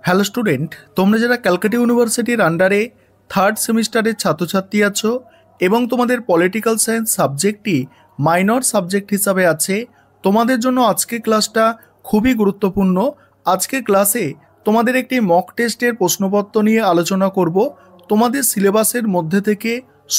Hello student, তোমরা যারা ক্যালকাটা ইউনিভার্সিটির আন্ডারে থার্ড সেমিস্টারের ছাত্রছাত্রী আছো এবং তোমাদের পলিটিক্যাল সায়েন্স সাবজেক্টটি মাইনর সাবজেক্ট হিসাবে আছে, তোমাদের জন্য আজকের ক্লাসটা খুবই গুরুত্বপূর্ণ। আজকের ক্লাসে তোমাদের একটি মক টেস্টের প্রশ্নপত্র নিয়ে আলোচনা করব। তোমাদের সিলেবাসের মধ্যে থেকে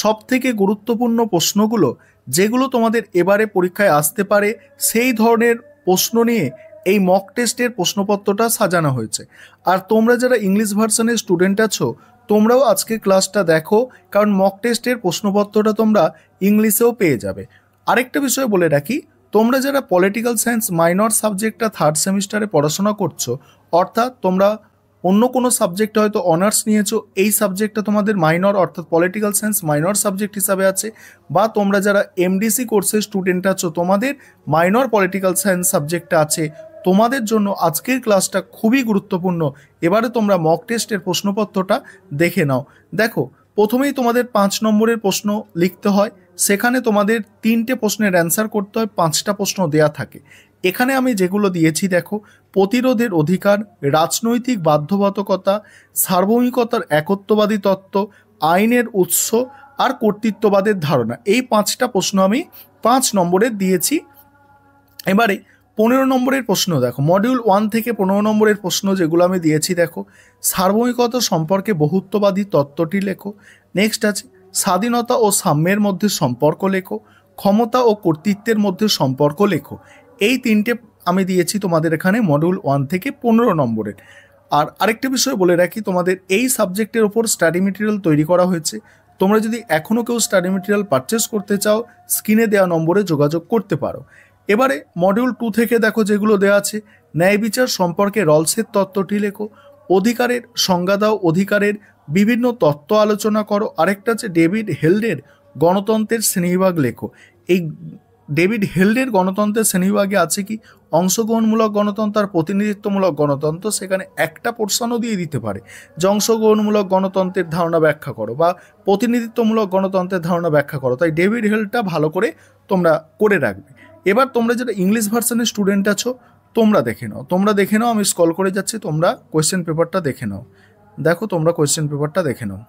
সবথেকে গুরুত্বপূর্ণ প্রশ্নগুলো যেগুলো তোমাদের এবারে পরীক্ষায় আসতে পারে সেই ধরনের প্রশ্ন নিয়ে এই মক টেস্টের প্রশ্নপত্রটা সাজানো হয়েছে। আর তোমরা যারা ইংলিশ ভার্সনের স্টুডেন্ট আছো, তোমরাও আজকে ক্লাসটা দেখো, কারণ মক টেস্টের প্রশ্নপত্রটা তোমরা ইংলিশেও পেয়ে যাবে। আরেকটা বিষয় বলে রাখি, তোমরা যারা পলিটিক্যাল সায়েন্স মাইনর সাবজেক্টটা থার্ড সেমিস্টারে পড়াশোনা করছো, অর্থাৎ তোমরা অন্য কোনো সাবজেক্টে হয়তো অনার্স নিয়েছো, এই সাবজেক্টটা তোমাদের মাইনর অর্থাৎ পলিটিক্যাল সায়েন্স মাইনর সাবজেক্ট হিসাবে আছে, বা তোমরা যারা এমডিসি কোর্সের স্টুডেন্ট আছো তোমাদের মাইনর পলিটিক্যাল সায়েন্স সাবজেক্টটা আছে, তোমাদের জন্য আজকের ক্লাসটা খুবই গুরুত্বপূর্ণ। এবারে তোমরা মক টেস্টের প্রশ্নপত্রটা দেখে নাও। দেখো, প্রথমেই তোমাদের 5 নম্বরের প্রশ্ন লিখতে হয়, সেখানে তোমাদের 3টে প্রশ্নের অ্যান্সার করতে হয়, 5টা প্রশ্ন দেয়া থাকে। এখানে আমি যেগুলো দিয়েছি দেখো, প্রতিরোধের অধিকার, রাজনৈতিক বাধ্যবাধকতা, সার্বভৌমিকতার একত্ববাদী তত্ত্ব, আইনের উৎস আর কর্তৃত্ববাদের ধারণা, এই 5টা প্রশ্ন আমি 5 নম্বরের দিয়েছি। এবারে 15 নম্বরের প্রশ্ন দেখো, মডিউল 1 থেকে 15 নম্বরের প্রশ্ন যেগুলো আমি দিয়েছি দেখো, সার্বভৌমিকতা সম্পর্কে বহুত্ববাদী তত্ত্বটি লেখো। নেক্সট আছে স্বাধীনতা ও সাম্যের মধ্যে সম্পর্ক লেখো, ক্ষমতা ও কর্তৃত্বের মধ্যে সম্পর্ক লেখো। এই 3টে আমি দিয়েছি তোমাদের এখানে মডিউল 1 থেকে 15 নম্বরের। আর আরেকটা বিষয় বলে রাখি, তোমাদের এই সাবজেক্টের ওপর স্টাডি মেটেরিয়াল তৈরি করা হয়েছে। তোমরা যদি এখনও কেউ স্টাডি মেটেরিয়াল পারচেস করতে চাও, স্ক্রিনে দেওয়া নম্বরে যোগাযোগ করতে পারো। এবারে মডিউল 2 থেকে দেখো যেগুলো দেওয়া আছে, ন্যায় বিচার সম্পর্কে রলসের তত্ত্বটি লেখো, অধিকারের সংজ্ঞা দাও, অধিকারের বিভিন্ন তত্ত্ব আলোচনা করো। আরেকটা আছে ডেভিড হেল্ডের গণতন্ত্রের শ্রেণীবিভাগ লেখো। এই ডেভিড হেল্ডের গণতন্ত্রের শ্রেণীবিভাগে আছে কি অংশগ্রহণমূলক গণতন্ত্র আর প্রতিনিধিত্বমূলক গণতন্ত্র, সেখানে একটা পোর্শনও দিয়ে দিতে পারে যে অংশগ্রহণমূলক গণতন্ত্রের ধারণা ব্যাখ্যা করো বা প্রতিনিধিত্বমূলক গণতন্ত্রের ধারণা ব্যাখ্যা করো। তাই ডেভিড হেল্ডটা ভালো করে তোমরা করে রাখবে। এবার তোমরা যারা ইংলিশ ভার্সনের স্টুডেন্ট আছো, তোমরা দেখে নাও, আমি স্ক্রল করে যাচ্ছি, তোমরা কোয়েশ্চেন পেপারটা দেখে নাও। দেখো, তোমরা কোয়েশ্চেন পেপারটা দেখে নাও।